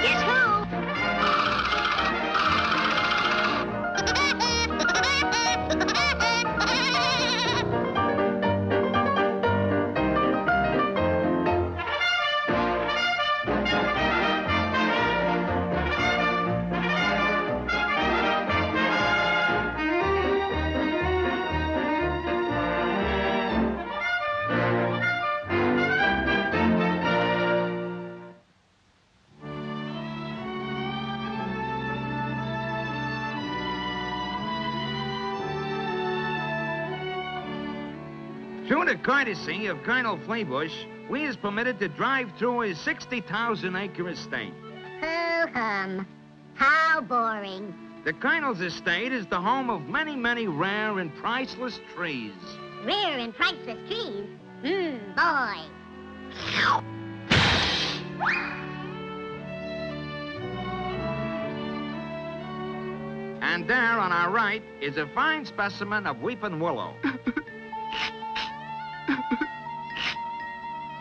Guess who? Through the courtesy of Colonel Fleabush, we is permitted to drive through his 60,000-acre estate. Ho-hum. How boring. The Colonel's estate is the home of many, many rare and priceless trees. Rare and priceless trees. Boy. And there on our right is a fine specimen of weeping willow.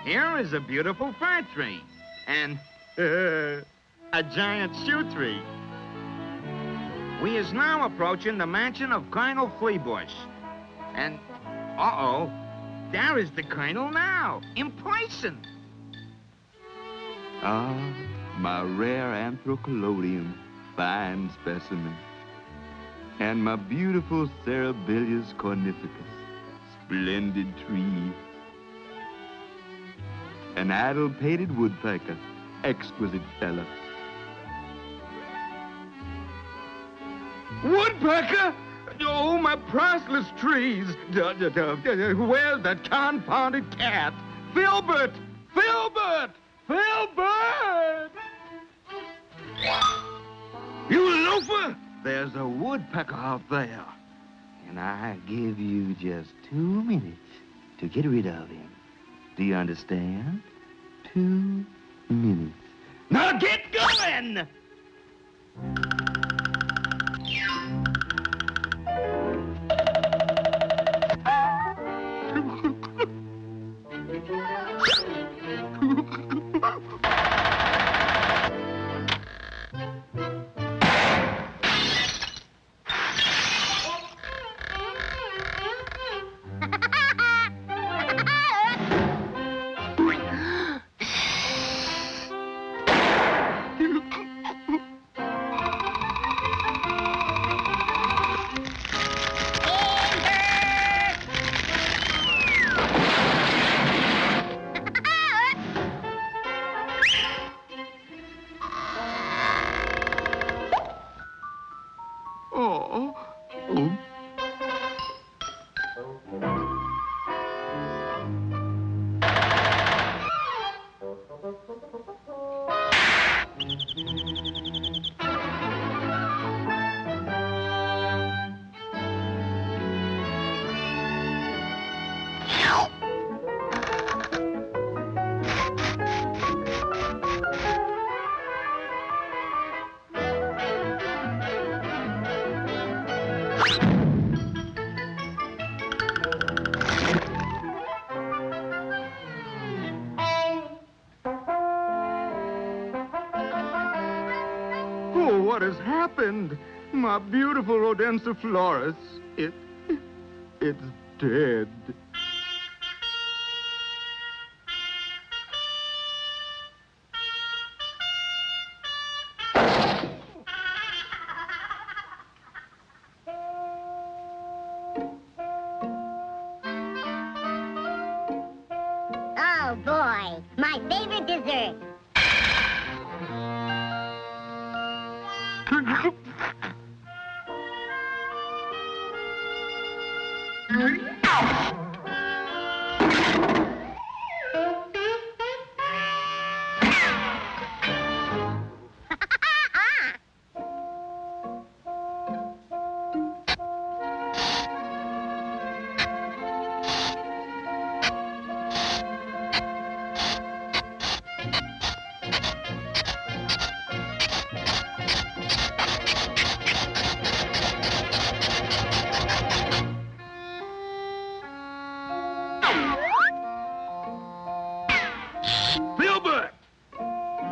Here is a beautiful fir tree and a giant shoe tree. We is now approaching the mansion of Colonel Fleabush. And, uh-oh, there is the Colonel now, in person. Ah, my rare anthrocolidium, fine specimen. And my beautiful Cerebilius cornificus, splendid tree. An addle-pated woodpecker, exquisite fella. Woodpecker? Oh, my priceless trees. Where's that confounded cat? Filbert! Filbert! Filbert! You loafer! There's a woodpecker out there. And I give you just 2 minutes to get rid of him. Do you understand? 2 minutes. Now get going! What has happened? My beautiful Rhodensiflorus. It's dead. Oh, boy. My favorite dessert.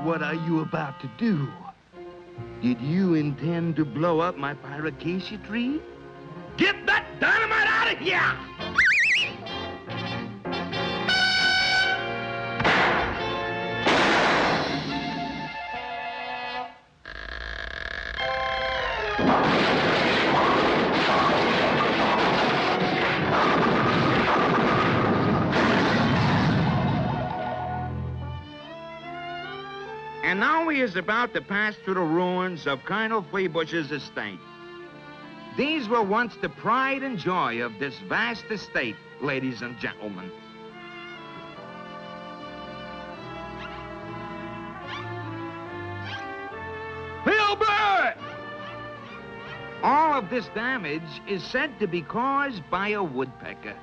what are you about to do? Did you intend to blow up my pyrocacia tree? Get that dynamite out of here! And now he is about to pass through the ruins of Colonel Fleabush's estate. These were once the pride and joy of this vast estate, ladies and gentlemen. Filbert! All of this damage is said to be caused by a woodpecker.